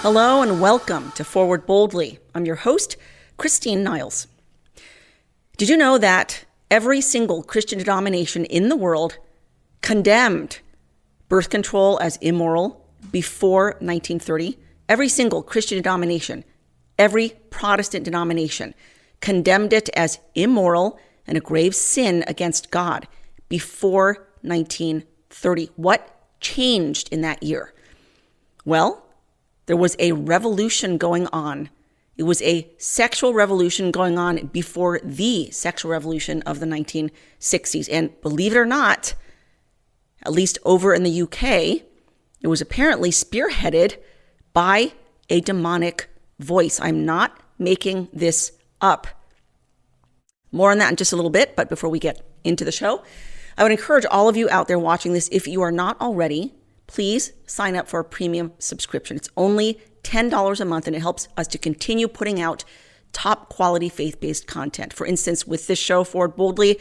Hello and welcome to Forward Boldly. I'm your host, Christine Niles. Did you know that every single Christian denomination in the world condemned birth control as immoral before 1930? Every single Christian denomination, every Protestant denomination condemned it as immoral and a grave sin against God before 1930. What changed in that year? Well, there was a revolution going on. It was a sexual revolution going on before the sexual revolution of the 1960s. And believe it or not, at least over in the UK, it was apparently spearheaded by a demonic voice. I'm not making this up. More on that in just a little bit, but before we get into the show, I would encourage all of you out there watching this, if you are not already, please sign up for a premium subscription. It's only $10 a month, and it helps us to continue putting out top quality faith-based content. For instance, with this show, Forward Boldly,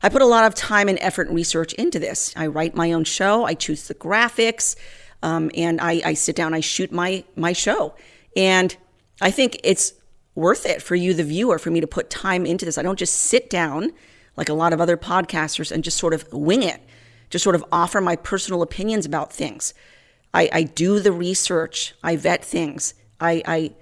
I put a lot of time and effort and research into this. I write my own show, I choose the graphics, and I sit down, I shoot my show. And I think it's worth it for you, the viewer, for me to put time into this. I don't just sit down like a lot of other podcasters and just sort of wing it, just sort of offer my personal opinions about things. I do the research, I vet things, I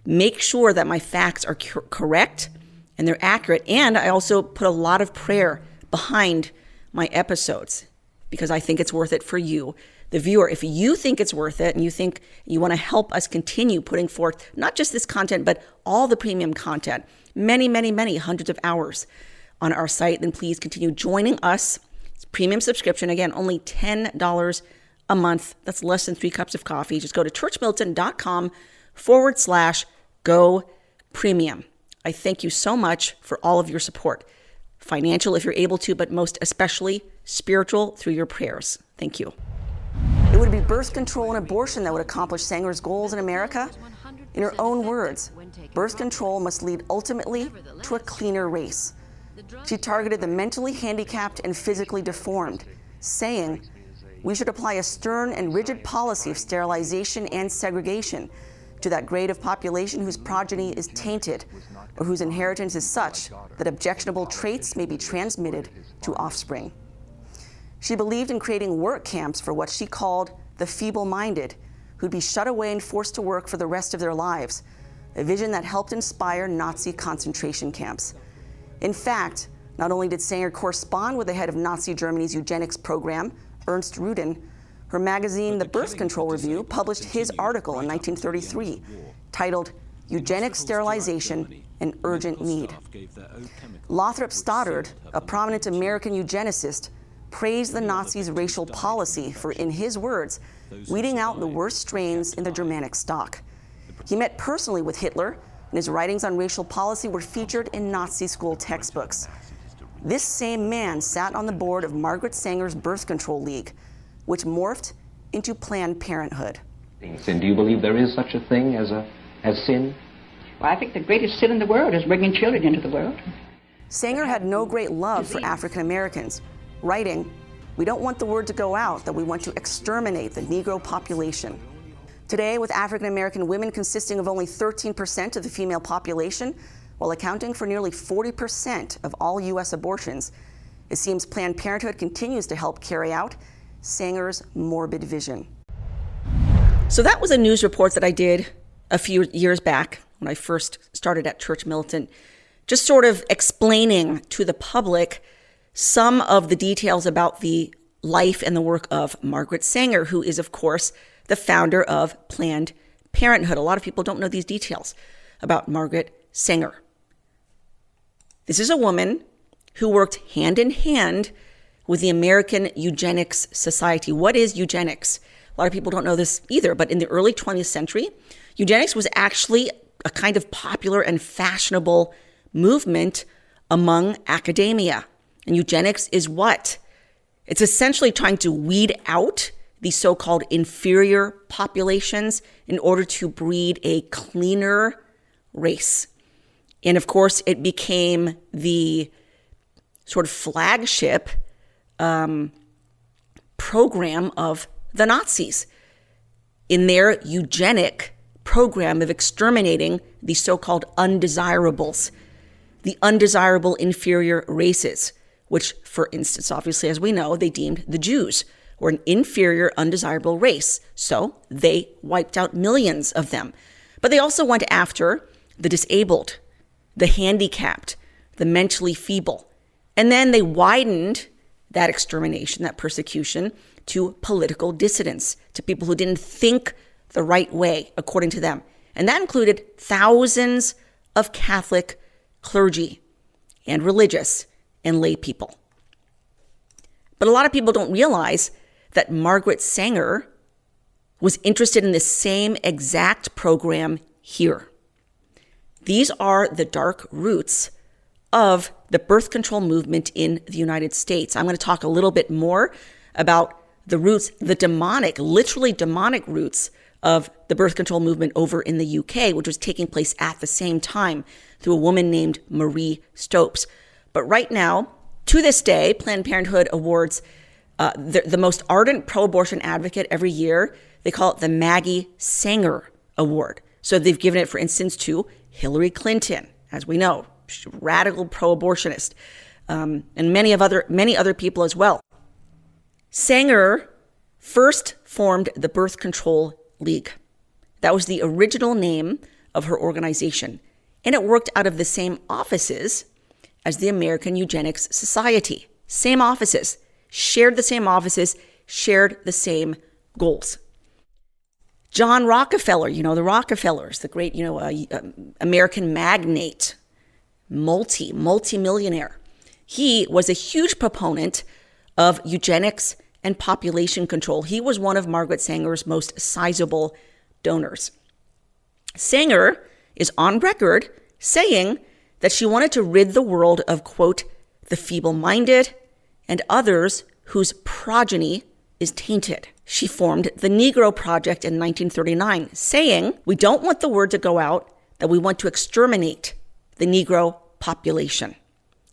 make sure that my facts are correct and they're accurate, and I also put a lot of prayer behind my episodes because I think it's worth it for you, the viewer. If you think it's worth it and you think you want to help us continue putting forth not just this content, but all the premium content, many hundreds of hours on our site, then please continue joining us. It's premium subscription. Again, only $10 a month. That's less than 3 cups of coffee. Just go to churchmilitant.com/go premium. I thank you so much for all of your support. Financial if you're able to, but most especially spiritual through your prayers. Thank you. It would be birth control and abortion that would accomplish Sanger's goals in America. In her own words, birth control must lead ultimately to a cleaner race. She targeted the mentally handicapped and physically deformed, saying, "We should apply a stern and rigid policy of sterilization and segregation to that grade of population whose progeny is tainted or whose inheritance is such that objectionable traits may be transmitted to offspring." She believed in creating work camps for what she called the feeble-minded, who'd be shut away and forced to work for the rest of their lives, a vision that helped inspire Nazi concentration camps. In fact, not only did Sanger correspond with the head of Nazi Germany's eugenics program, Ernst Rudin, her magazine, The Birth Control Review, published his article in 1933, titled Eugenics Sterilization, an Urgent Need. Lothrop Stoddard, a prominent American eugenicist, praised the Nazis' racial policy for, in his words, weeding out the worst strains in the Germanic stock. He met personally with Hitler, and his writings on racial policy were featured in Nazi school textbooks. This same man sat on the board of Margaret Sanger's Birth Control League, which morphed into Planned Parenthood. And do you believe there is such a thing as sin? Well, I think the greatest sin in the world is bringing children into the world. Sanger had no great love for African Americans, writing, "We don't want the word to go out that we want to exterminate the Negro population." Today, with African American women consisting of only 13% of the female population, while accounting for nearly 40% of all U.S. abortions, it seems Planned Parenthood continues to help carry out Sanger's morbid vision. So that was a news report that I did a few years back when I first started at Church Militant, just sort of explaining to the public some of the details about the life and the work of Margaret Sanger, who is, of course, the founder of Planned Parenthood. A lot of people don't know these details about Margaret Sanger. This is a woman who worked hand in hand with the American Eugenics Society. What is eugenics? A lot of people don't know this either, but in the early 20th century, eugenics was actually a kind of popular and fashionable movement among academia. And eugenics is what? It's essentially trying to weed out the so-called inferior populations in order to breed a cleaner race. And of course, it became the sort of flagship program of the Nazis. In their eugenic program of exterminating the so-called undesirables, the undesirable inferior races, which, for instance, obviously, as we know, they deemed the Jews were an inferior, undesirable race. So they wiped out millions of them. But they also went after the disabled, the handicapped, the mentally feeble. And then they widened that extermination, that persecution, to political dissidents, to people who didn't think the right way, according to them. And that included thousands of Catholic clergy and religious and lay people. But a lot of people don't realize that Margaret Sanger was interested in the same exact program here. These are the dark roots of the birth control movement in the United States. I'm going to talk a little bit more about the roots, the demonic, literally demonic roots of the birth control movement over in the UK, which was taking place at the same time through a woman named Marie Stopes. But right now, to this day, Planned Parenthood awards the most ardent pro-abortion advocate every year. They call it the Maggie Sanger Award. So they've given it, for instance, to Hillary Clinton, as we know, radical pro-abortionist, and many other people as well. Sanger first formed the Birth Control League. That was the original name of her organization, and it worked out of the same offices as the American Eugenics Society. Same offices, shared the same offices, shared the same goals. John Rockefeller, the Rockefellers, the great, American magnate, multi-millionaire. He was a huge proponent of eugenics and population control. He was one of Margaret Sanger's most sizable donors. Sanger is on record saying that she wanted to rid the world of, quote, the feeble-minded and others whose progeny is tainted. She formed the Negro Project in 1939, saying, we don't want the word to go out that we want to exterminate the Negro population.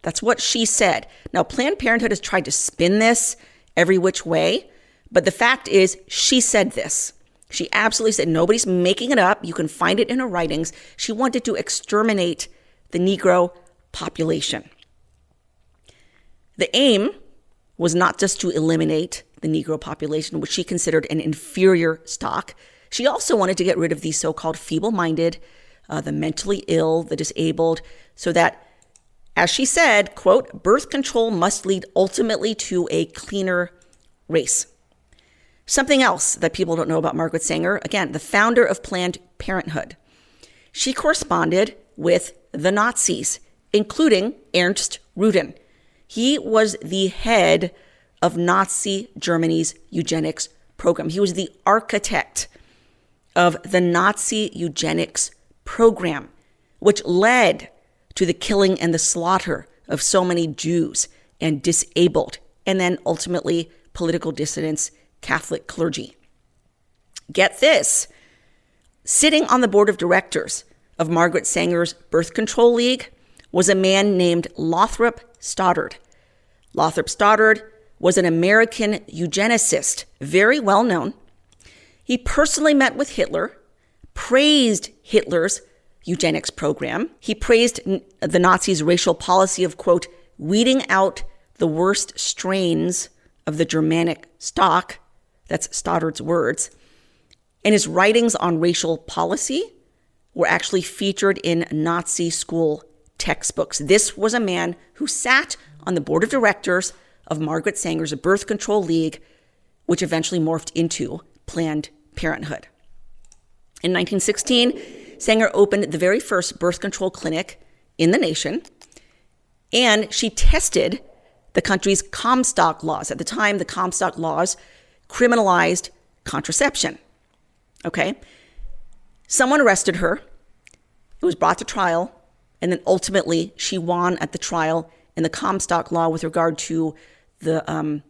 That's what she said. Now, Planned Parenthood has tried to spin this every which way, but the fact is she said this. She absolutely said, nobody's making it up. You can find it in her writings. She wanted to exterminate the Negro population. The aim was not just to eliminate the Negro population, which she considered an inferior stock. She also wanted to get rid of the so-called feeble-minded, the mentally ill, the disabled, so that, as she said, quote, birth control must lead ultimately to a cleaner race. Something else that people don't know about Margaret Sanger, again, the founder of Planned Parenthood. She corresponded with the Nazis, including Ernst Rudin. He was the head of Nazi Germany's eugenics program. He was the architect of the Nazi eugenics program, which led to the killing and the slaughter of so many Jews and disabled, and then ultimately political dissidents, Catholic clergy. Get this, sitting on the board of directors of Margaret Sanger's Birth Control League was a man named Lothrop Stoddard. Lothrop Stoddard was an American eugenicist, very well known. He personally met with Hitler, praised Hitler's eugenics program. He praised the Nazis' racial policy of, quote, weeding out the worst strains of the Germanic stock. That's Stoddard's words. And his writings on racial policy were actually featured in Nazi school textbooks. This was a man who sat on the board of directors of Margaret Sanger's Birth Control League, which eventually morphed into Planned Parenthood. In 1916, Sanger opened the very first birth control clinic in the nation, and she tested the country's Comstock laws. At the time, the Comstock laws criminalized contraception. Okay? Someone arrested her. It was brought to trial, and then ultimately she won at the trial, and the Comstock law with regard to the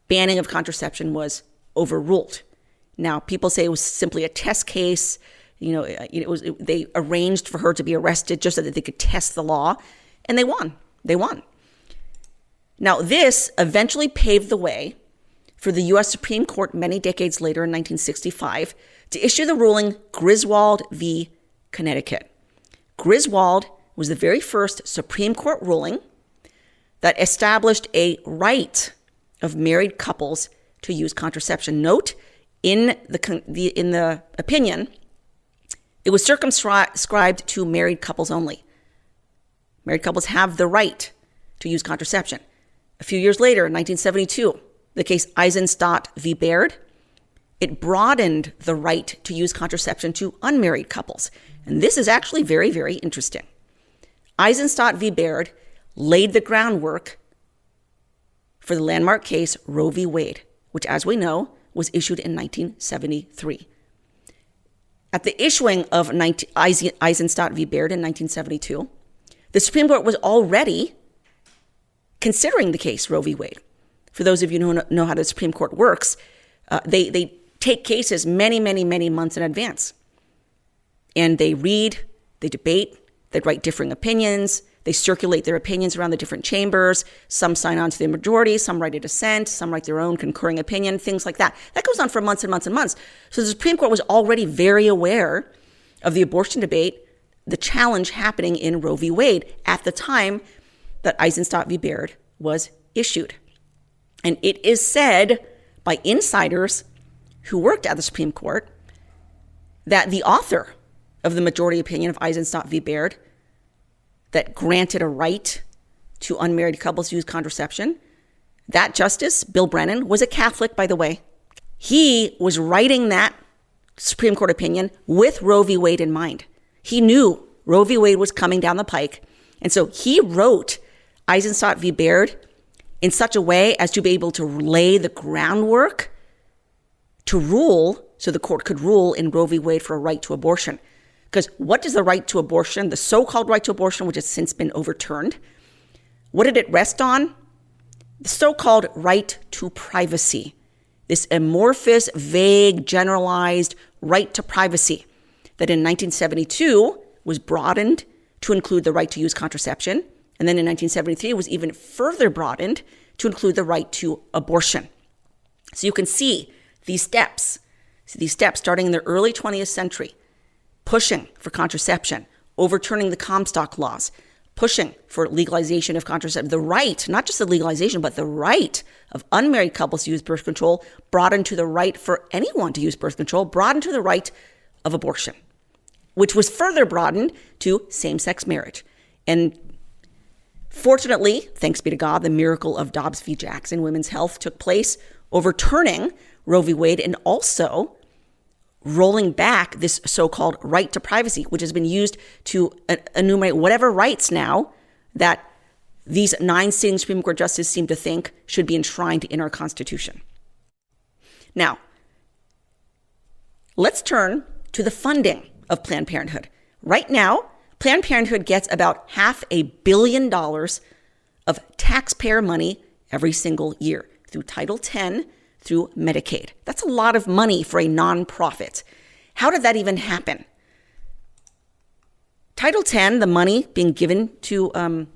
banning of contraception was overruled. Now, people say it was simply a test case. They arranged for her to be arrested just so that they could test the law, and they won. They won. Now, this eventually paved the way for the U.S. Supreme Court many decades later in 1965 to issue the ruling Griswold v. Connecticut. Griswold was the very first Supreme Court ruling that established a right of married couples to use contraception. Note, in the opinion, it was circumscribed to married couples only. Married couples have the right to use contraception. A few years later, in 1972, the case Eisenstadt v. Baird, it broadened the right to use contraception to unmarried couples. And this is actually very, very interesting. Eisenstadt v. Baird laid the groundwork for the landmark case Roe v. Wade, which, as we know, was issued in 1973. At the issuing of Eisenstadt v. Baird in 1972, the Supreme Court was already considering the case Roe v. Wade. For those of you who know how the Supreme Court works, they take cases many, many, many months in advance. And they read, they debate, they write differing opinions, they circulate their opinions around the different chambers. Some sign on to the majority, some write a dissent, some write their own concurring opinion, things like that. That goes on for months and months and months. So the Supreme Court was already very aware of the abortion debate, the challenge happening in Roe v. Wade at the time that Eisenstadt v. Baird was issued. And it is said by insiders who worked at the Supreme Court that the author of the majority opinion of Eisenstadt v. Baird that granted a right to unmarried couples to use contraception, that justice, Bill Brennan, was a Catholic, by the way. He was writing that Supreme Court opinion with Roe v. Wade in mind. He knew Roe v. Wade was coming down the pike. And so he wrote Eisenstadt v. Baird in such a way as to be able to lay the groundwork to rule, so the court could rule in Roe v. Wade for a right to abortion. Because what does the right to abortion, the so-called right to abortion, which has since been overturned, what did it rest on? The so-called right to privacy. This amorphous, vague, generalized right to privacy that in 1972 was broadened to include the right to use contraception. And then in 1973 was even further broadened to include the right to abortion. So you can see these steps starting in the early 20th century, pushing for contraception, overturning the Comstock laws, pushing for legalization of contraception, the right, not just the legalization, but the right of unmarried couples to use birth control, broadened to the right for anyone to use birth control, broadened to the right of abortion, which was further broadened to same-sex marriage. And fortunately, thanks be to God, the miracle of Dobbs v. Jackson, women's health, took place, overturning Roe v. Wade and also rolling back this so-called right to privacy, which has been used to enumerate whatever rights now that these 9 sitting Supreme Court justices seem to think should be enshrined in our Constitution. Now, let's turn to the funding of Planned Parenthood. Right now, Planned Parenthood gets about $500 million of taxpayer money every single year through Title X, through Medicaid. That's a lot of money for a nonprofit. How did that even happen? Title X, the money being given to,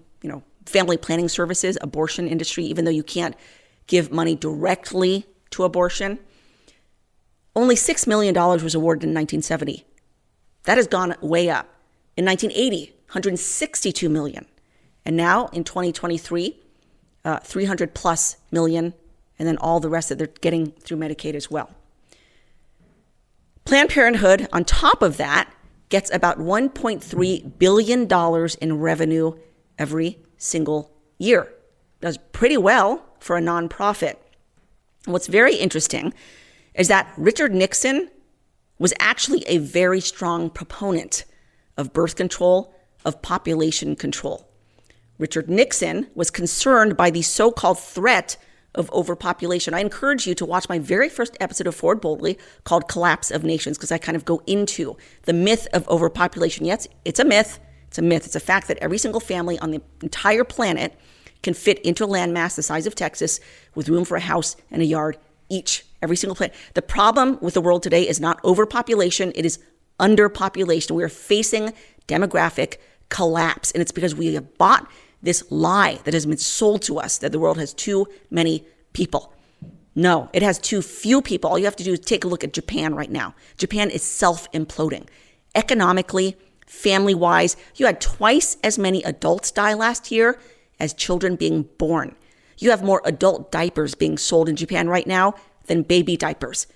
family planning services, abortion industry, even though you can't give money directly to abortion, only $6 million was awarded in 1970. That has gone way up. In 1980, $162 million. And now in 2023, $300 plus million, and then all the rest that they're getting through Medicaid as well. Planned Parenthood, on top of that, gets about $1.3 billion in revenue every single year. Does pretty well for a nonprofit. And what's very interesting is that Richard Nixon was actually a very strong proponent of birth control, of population control. Richard Nixon was concerned by the so-called threat of overpopulation. I encourage you to watch my very first episode of Forward Boldly called Collapse of Nations, because I kind of go into the myth of overpopulation. Yes, it's a myth. It's a myth. It's a fact that every single family on the entire planet can fit into a landmass the size of Texas with room for a house and a yard each. Every single planet. The problem with the world today is not overpopulation. It is underpopulation. We are facing demographic collapse. And it's because we have bought this lie that has been sold to us that the world has too many people. No, it has too few people. All you have to do is take a look at Japan right now. Japan is self-imploding. Economically, family-wise, you had twice as many adults die last year as children being born. You have more adult diapers being sold in Japan right now than baby diapers.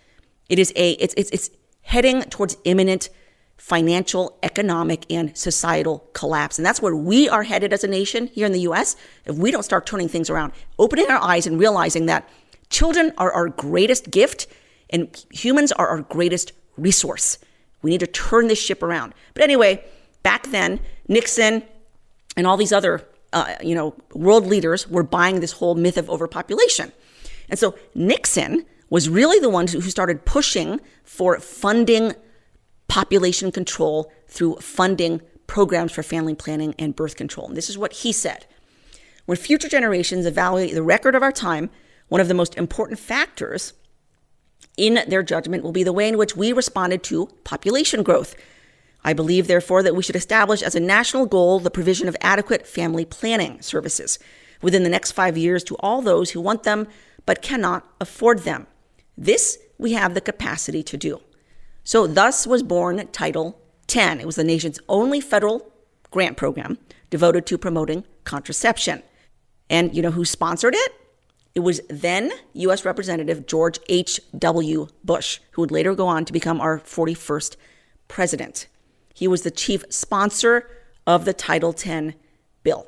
It's heading towards imminent financial, economic, and societal collapse. And that's where we are headed as a nation here in the U.S. if we don't start turning things around, opening our eyes and realizing that children are our greatest gift and humans are our greatest resource. We need to turn this ship around. But anyway, back then, Nixon and all these other world leaders were buying this whole myth of overpopulation. And so Nixon was really the one who started pushing for funding population control through funding programs for family planning and birth control. And this is what he said. When future generations evaluate the record of our time, one of the most important factors in their judgment will be the way in which we responded to population growth. I believe, therefore, that we should establish as a national goal the provision of adequate family planning services within the next 5 years to all those who want them but cannot afford them. This we have the capacity to do. So thus was born Title X. It was the nation's only federal grant program devoted to promoting contraception. And you know who sponsored it? It was then U.S. Representative George H.W. Bush, who would later go on to become our 41st president. He was the chief sponsor of the Title X bill.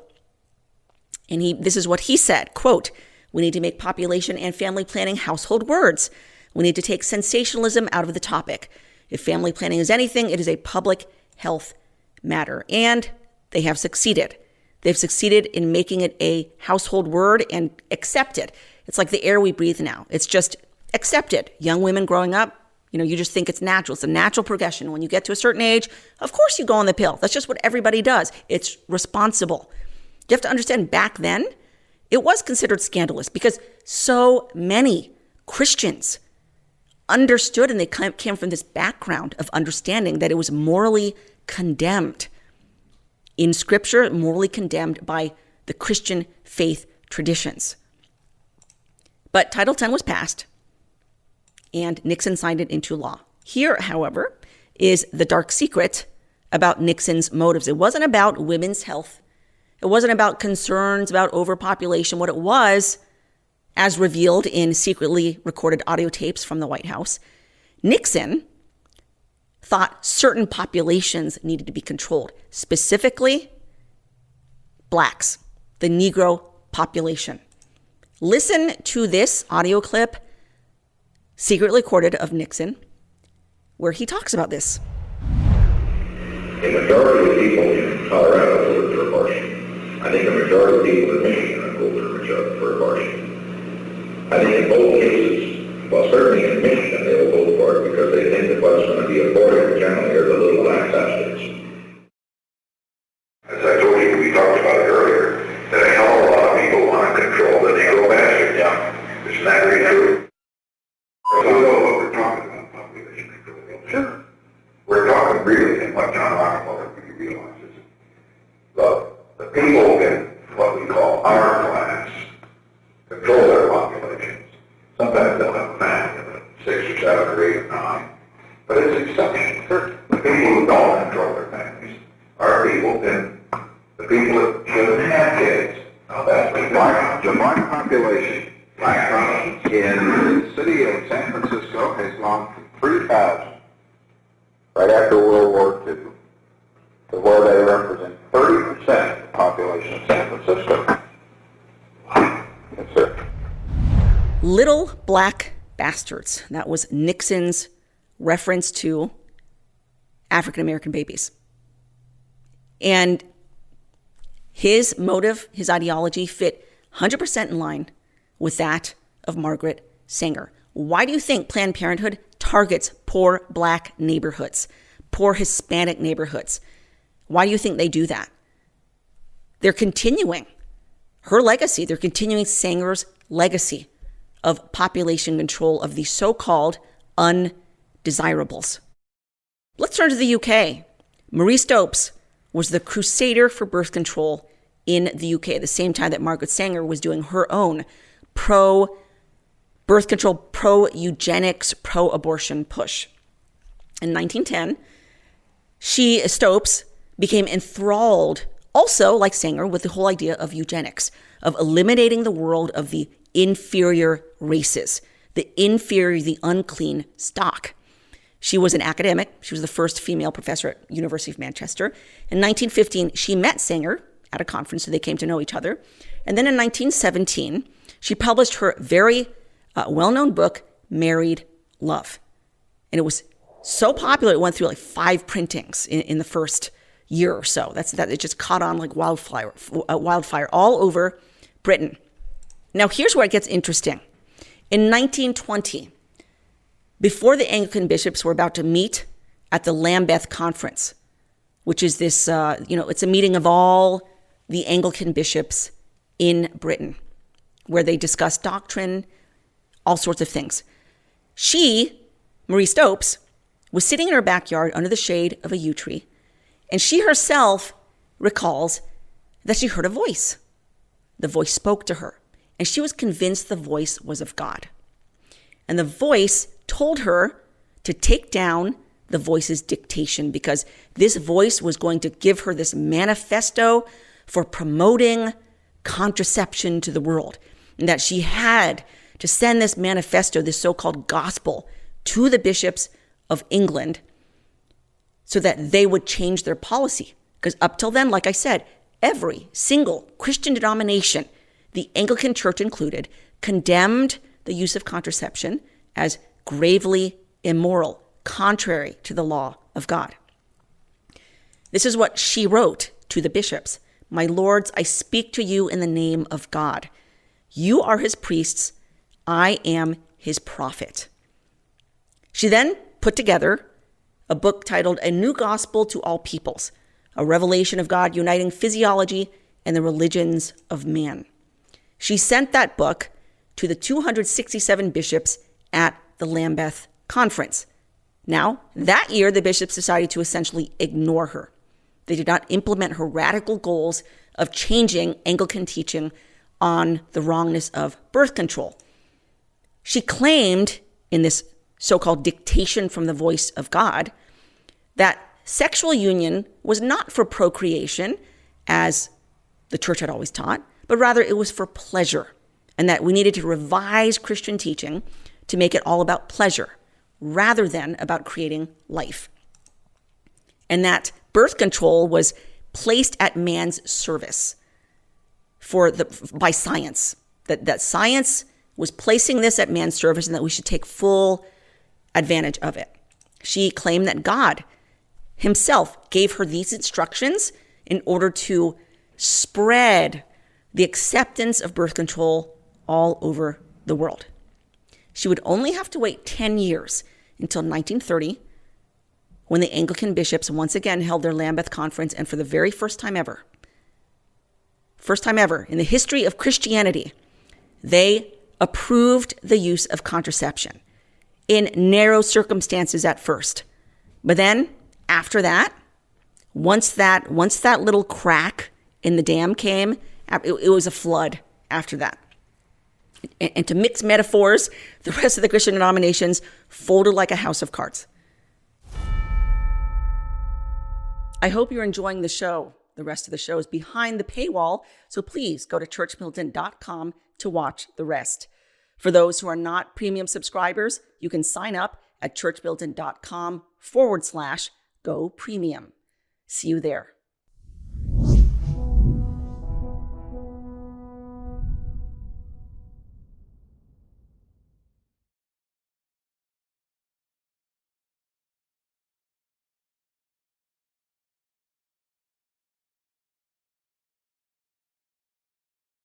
And this is what he said, quote, "We need to make population and family planning household words. We need to take sensationalism out of the topic. If family planning is anything, it is a public health matter." And they have succeeded. They've succeeded in making it a household word and accepted. It's like the air we breathe now. It's just accepted. Young women growing up, you just think it's natural. It's a natural progression. When you get to a certain age, of course you go on the pill. That's just what everybody does. It's responsible. You have to understand back then, it was considered scandalous because so many Christians understood and they came from this background of understanding that it was morally condemned in Scripture, morally condemned by the Christian faith traditions. But Title X was passed, and Nixon signed it into law. Here, however, is the dark secret about Nixon's motives. It wasn't about women's health. It wasn't about concerns about overpopulation. What it was, as revealed in secretly recorded audio tapes from the White House, Nixon thought certain populations needed to be controlled, specifically blacks, the Negro population. Listen to this audio clip, secretly recorded of Nixon, where he talks about this. The majority of people in Colorado voted for abortion. I think the majority of people in Michigan voted for abortion. I think in both cases, well, certainly in Michigan, they will vote for it because they think that what's going to be aborted generally are the little black subjects. As I told you, we talked about it earlier, that a hell of a lot of people want to control the Negro bastard. Yeah. Isn't that very true? So we know what we're talking about, population control. Sure. We're talking really, and what John Rockefeller realizes, the people in what we call our class control their populations. Sometimes they'll have a family of 6 or 7 or 8 or 9, but it's exception. The people who don't control their families are people in the people that shouldn't have kids. Now that's the black population. Black in the city of San Francisco has gone from 3,000 right after World War II to where they represent 30% of the population of San Francisco. Yes, sir. Little black bastards. That was Nixon's reference to African-American babies. And his motive, his ideology fit 100% in line with that of Margaret Sanger. Why do you think Planned Parenthood targets poor black neighborhoods, poor Hispanic neighborhoods? Why do you think they do that? They're continuing her legacy. They're continuing Sanger's legacy of population control of the so-called undesirables. Let's turn to the UK. Marie Stopes was the crusader for birth control in the UK at the same time that Margaret Sanger was doing her own pro-family birth control, pro-eugenics, pro-abortion push. In 1910, Stopes became enthralled, also like Sanger, with the whole idea of eugenics, of eliminating the world of the inferior races, the inferior, the unclean stock. She was an academic. She was the first female professor at University of Manchester. In 1915, she met Sanger at a conference, so they came to know each other. And then in 1917, she published her very well-known book, Married Love. And it was so popular, it went through like 5 printings in the first year or so. It just caught on like wildfire all over Britain. Now, here's where it gets interesting. In 1920, before the Anglican bishops were about to meet at the Lambeth Conference, which is this, it's a meeting of all the Anglican bishops in Britain, where they discuss doctrine, all sorts of things. She, Marie Stopes, was sitting in her backyard under the shade of a yew tree, and she herself recalls that she heard a voice. The voice spoke to her, and she was convinced the voice was of God. And the voice told her to take down the voice's dictation, because this voice was going to give her this manifesto for promoting contraception to the world, and that she had to send this manifesto, this so-called gospel, to the bishops of England so that they would change their policy. Because up till then, like I said, every single Christian denomination, the Anglican Church included, condemned the use of contraception as gravely immoral, contrary to the law of God. This is what she wrote to the bishops. My lords, I speak to you in the name of God. You are his priests. I am his prophet. She then put together a book titled A New Gospel to All Peoples, a revelation of God uniting physiology and the religions of man. She sent that book to the 267 bishops at the Lambeth Conference. Now, that year, the bishops decided to essentially ignore her. They did not implement her radical goals of changing Anglican teaching on the wrongness of birth control. She claimed in this so-called dictation from the voice of God that sexual union was not for procreation, as the church had always taught, but rather it was for pleasure, and that we needed to revise Christian teaching to make it all about pleasure rather than about creating life. And that birth control was placed at man's service by science, that science was placing this at man's service and that we should take full advantage of it. She claimed that God himself gave her these instructions in order to spread the acceptance of birth control all over the world. She would only have to wait 10 years until 1930, when the Anglican bishops once again held their Lambeth Conference, and for the very first time ever in the history of Christianity, they approved the use of contraception in narrow circumstances at first. But then, after that, once that little crack in the dam came, it was a flood after that. And to mix metaphors, the rest of the Christian denominations folded like a house of cards. I hope you're enjoying the show. The rest of the show is behind the paywall, so please go to churchmilitant.com to watch the rest. For those who are not premium subscribers, you can sign up at churchmilitant.com/go premium. See you there.